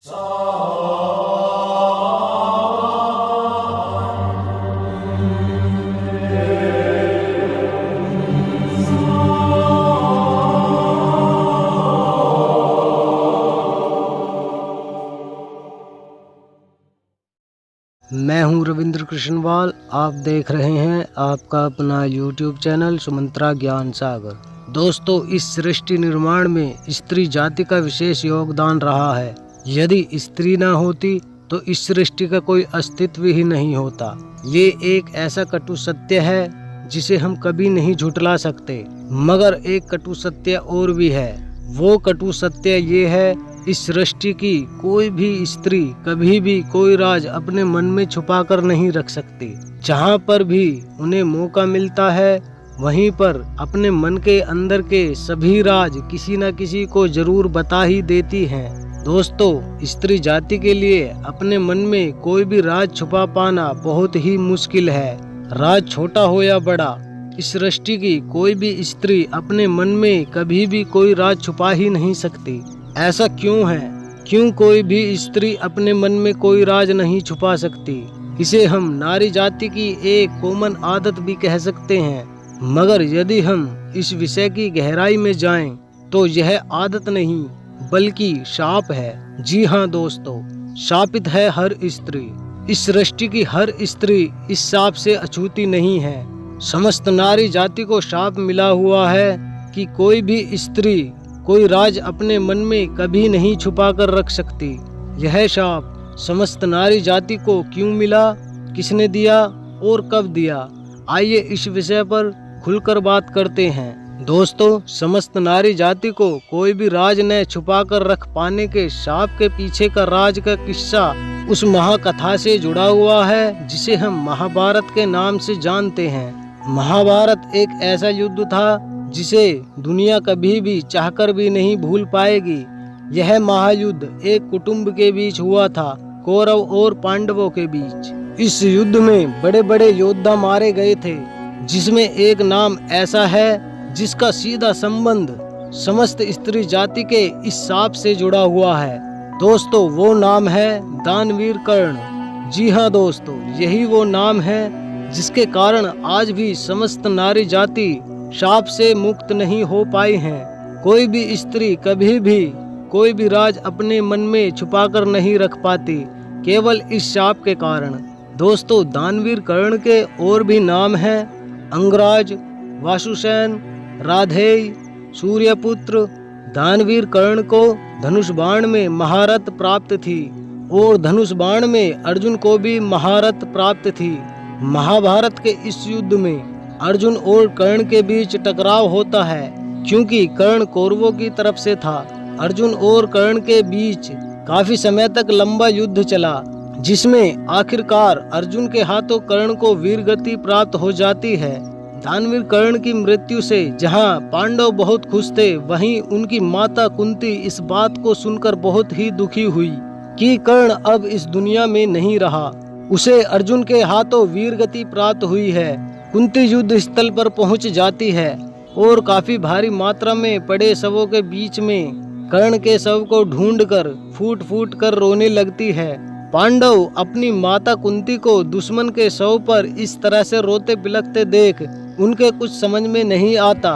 मैं हूं रविंद्र कृष्णवाल। आप देख रहे हैं आपका अपना YouTube चैनल सुमंत्रा ज्ञान सागर। दोस्तों, इस सृष्टि निर्माण में स्त्री जाति का विशेष योगदान रहा है। यदि स्त्री न होती तो इस सृष्टि का कोई अस्तित्व ही नहीं होता। ये एक ऐसा कटु सत्य है जिसे हम कभी नहीं झुठला सकते। मगर एक कटु सत्य और भी है। वो कटु सत्य ये है, इस सृष्टि की कोई भी स्त्री कभी भी कोई राज अपने मन में छुपा कर नहीं रख सकती। जहाँ पर भी उन्हें मौका मिलता है वहीं पर अपने मन के अंदर के सभी राज किसी न किसी को जरूर बता ही देती हैं। दोस्तों, स्त्री जाति के लिए अपने मन में कोई भी राज छुपा पाना बहुत ही मुश्किल है। राज छोटा हो या बड़ा, इस सृष्टि की कोई भी स्त्री अपने मन में कभी भी कोई राज छुपा ही नहीं सकती। ऐसा क्यों है? क्यों कोई भी स्त्री अपने मन में कोई राज नहीं छुपा सकती? इसे हम नारी जाति की एक कॉमन आदत भी कह सकते हैं। मगर यदि हम इस विषय की गहराई में जाएं, तो यह आदत नहीं बल्कि शाप है। जी हाँ दोस्तों, शापित है हर स्त्री। इस सृष्टि की हर स्त्री इस शाप से अछूती नहीं है। समस्त नारी जाति को शाप मिला हुआ है कि कोई भी स्त्री कोई राज अपने मन में कभी नहीं छुपा कर रख सकती। यह शाप समस्त नारी जाति को क्यों मिला, किसने दिया और कब दिया, आइए इस विषय पर खुलकर बात करते हैं। दोस्तों, समस्त नारी जाति को कोई भी राज न छुपा कर रख पाने के शाप के पीछे का राज का किस्सा उस महाकथा से जुड़ा हुआ है जिसे हम महाभारत के नाम से जानते हैं। महाभारत एक ऐसा युद्ध था जिसे दुनिया कभी भी चाहकर भी नहीं भूल पाएगी। यह महायुद्ध एक कुटुंब के बीच हुआ था, कौरव और पांडवों के बीच। इस युद्ध में बड़े बड़े योद्धा मारे गए थे, जिसमें एक नाम ऐसा है जिसका सीधा संबंध समस्त स्त्री जाति के इस शाप से जुड़ा हुआ है। दोस्तों, वो नाम है दानवीर कर्ण। जी हाँ दोस्तों, यही वो नाम है जिसके कारण आज भी समस्त नारी जाति शाप से मुक्त नहीं हो पाई हैं। कोई भी स्त्री कभी भी कोई भी राज अपने मन में छुपा कर नहीं रख पाती, केवल इस शाप के कारण। दोस्तों, दानवीर कर्ण के और भी नाम हैं अंगराज, वासुसेन, राधेय, सूर्यपुत्र। दानवीर कर्ण को धनुष बाण में महारत प्राप्त थी और धनुष बाण में अर्जुन को भी महारत प्राप्त थी। महाभारत के इस युद्ध में अर्जुन और कर्ण के बीच टकराव होता है, क्योंकि कर्ण कौरवों की तरफ से था। अर्जुन और कर्ण के बीच काफी समय तक लंबा युद्ध चला, जिसमें आखिरकार अर्जुन के हाथों कर्ण को वीरगति प्राप्त हो जाती है। दानवीर कर्ण की मृत्यु से जहां पांडव बहुत खुश थे, वहीं उनकी माता कुंती इस बात को सुनकर बहुत ही दुखी हुई कि कर्ण अब इस दुनिया में नहीं रहा। उसे अर्जुन के हाथों वीरगति प्राप्त हुई है। कुंती युद्ध स्थल पर पहुंच जाती है और काफी भारी मात्रा में पड़े शवों के बीच में कर्ण के शव को ढूंढकर फूट फूट कर रोने लगती है। पांडव अपनी माता कुंती को दुश्मन के शव पर इस तरह से रोते बिलखते देख उनके कुछ समझ में नहीं आता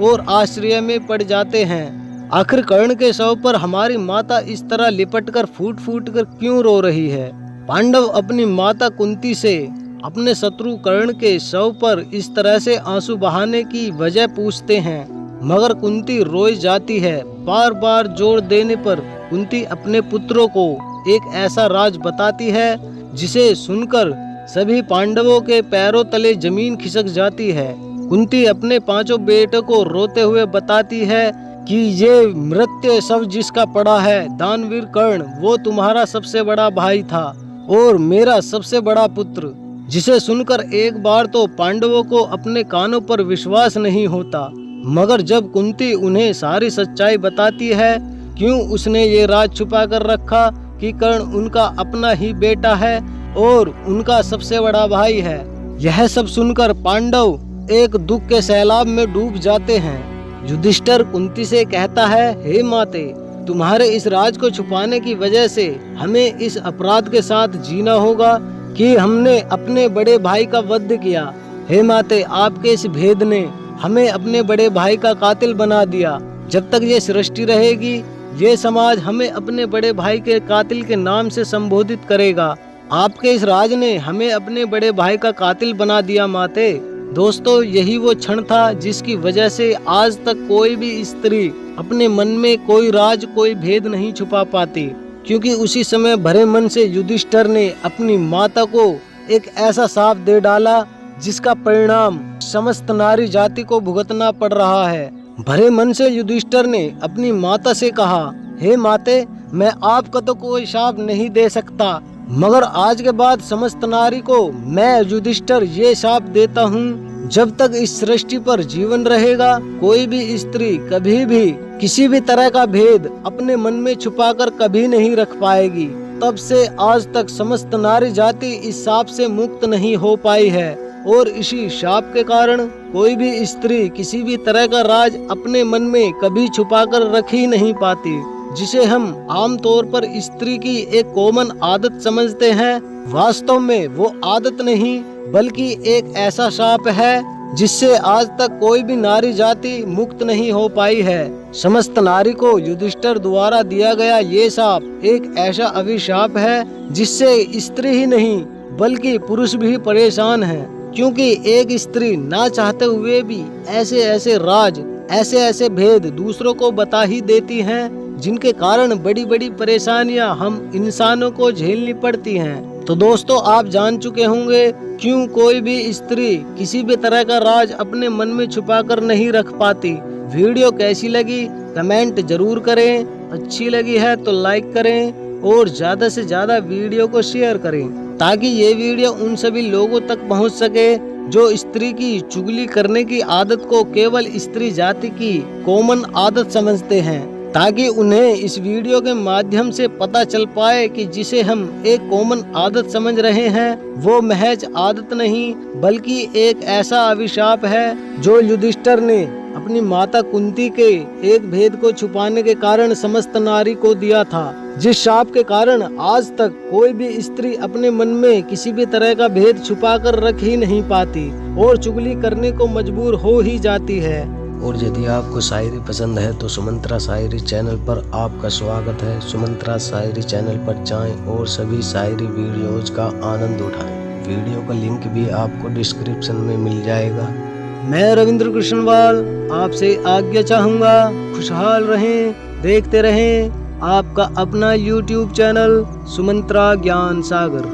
और आश्चर्य में पड़ जाते हैं। आखिर कर्ण के शव पर हमारी माता इस तरह लिपटकर फूट फूट कर क्यों रो रही है? पांडव अपनी माता कुंती से अपने शत्रु कर्ण के शव पर इस तरह से आंसू बहाने की वजह पूछते हैं, मगर कुंती रोई जाती है। बार बार जोर देने पर कुंती अपने पुत्रों को एक ऐसा राज बताती है जिसे सुनकर सभी पांडवों के पैरों तले जमीन खिसक जाती है। कुंती अपने पांचों बेटों को रोते हुए बताती है कि ये मृत्यु शव जिसका पड़ा है दानवीर कर्ण, वो तुम्हारा सबसे बड़ा भाई था और मेरा सबसे बड़ा पुत्र। जिसे सुनकर एक बार तो पांडवों को अपने कानों पर विश्वास नहीं होता, मगर जब कुंती उन्हें सारी सच्चाई बताती है, क्यों उसने ये राज छुपा कर रखा कि कर्ण उनका अपना ही बेटा है और उनका सबसे बड़ा भाई है, यह सब सुनकर पांडव एक दुख के सैलाब में डूब जाते हैं। युधिष्ठिर कुंती से कहता है, हे माते, तुम्हारे इस राज को छुपाने की वजह से हमें इस अपराध के साथ जीना होगा कि हमने अपने बड़े भाई का वध किया। हे माते, आपके इस भेद ने हमें अपने बड़े भाई का कातिल बना दिया। जब तक ये सृष्टि रहेगी, ये समाज हमें अपने बड़े भाई के कातिल के नाम से संबोधित करेगा। आपके इस राज ने हमें अपने बड़े भाई का कातिल बना दिया माते। दोस्तों, यही वो क्षण था जिसकी वजह से आज तक कोई भी स्त्री अपने मन में कोई राज, कोई भेद नहीं छुपा पाती, क्योंकि उसी समय भरे मन से युधिष्ठिर ने अपनी माता को एक ऐसा शाप दे डाला जिसका परिणाम समस्त नारी जाति को भुगतना पड़ रहा है। भरे मन से युधिष्ठिर ने अपनी माता से कहा, हे माते, मैं आपको तो कोई शाप नहीं दे सकता, मगर आज के बाद समस्त नारी को मैं युधिष्ठिर ये शाप देता हूँ, जब तक इस सृष्टि पर जीवन रहेगा, कोई भी स्त्री कभी भी किसी भी तरह का भेद अपने मन में छुपाकर कभी नहीं रख पाएगी। तब से आज तक समस्त नारी जाति इस शाप से मुक्त नहीं हो पाई है, और इसी शाप के कारण कोई भी स्त्री किसी भी तरह का राज अपने मन में कभी छुपाकर रख ही नहीं पाती, जिसे हम आमतौर पर स्त्री की एक कॉमन आदत समझते हैं। वास्तव में वो आदत नहीं, बल्कि एक ऐसा शाप है जिससे आज तक कोई भी नारी जाति मुक्त नहीं हो पाई है। समस्त नारी को युधिष्ठिर द्वारा दिया गया ये शाप एक ऐसा अभिशाप है जिससे स्त्री ही नहीं बल्कि पुरुष भी परेशान है, क्योंकि एक स्त्री ना चाहते हुए भी ऐसे ऐसे राज, ऐसे ऐसे भेद दूसरों को बता ही देती हैं, जिनके कारण बड़ी बड़ी परेशानियां हम इंसानों को झेलनी पड़ती हैं। तो दोस्तों, आप जान चुके होंगे क्यों कोई भी स्त्री किसी भी तरह का राज अपने मन में छुपाकर नहीं रख पाती। वीडियो कैसी लगी कमेंट जरूर करें, अच्छी लगी है तो लाइक करें और ज्यादा से ज्यादा वीडियो को शेयर करें, ताकि ये वीडियो उन सभी लोगों तक पहुंच सके जो स्त्री की चुगली करने की आदत को केवल स्त्री जाति की कॉमन आदत समझते हैं, ताकि उन्हें इस वीडियो के माध्यम से पता चल पाए कि जिसे हम एक कॉमन आदत समझ रहे हैं वो महज आदत नहीं बल्कि एक ऐसा अभिशाप है जो युधिष्ठिर ने अपनी माता कुंती के एक भेद को छुपाने के कारण समस्त नारी को दिया था, जिस शाप के कारण आज तक कोई भी स्त्री अपने मन में किसी भी तरह का भेद छुपाकर रख ही नहीं पाती और चुगली करने को मजबूर हो ही जाती है। और यदि आपको शायरी पसंद है तो सुमंत्रा शायरी चैनल पर आपका स्वागत है। सुमंत्रा शायरी चैनल पर जाएं और सभी शायरी वीडियोज का आनंद उठाएं। वीडियो का लिंक भी आपको डिस्क्रिप्शन में मिल जाएगा। मैं रविंद्र कृष्णवाल आपसे आज्ञा चाहूँगा। खुशहाल रहें, देखते रहें आपका अपना YouTube चैनल सुमंत्रा ज्ञान सागर।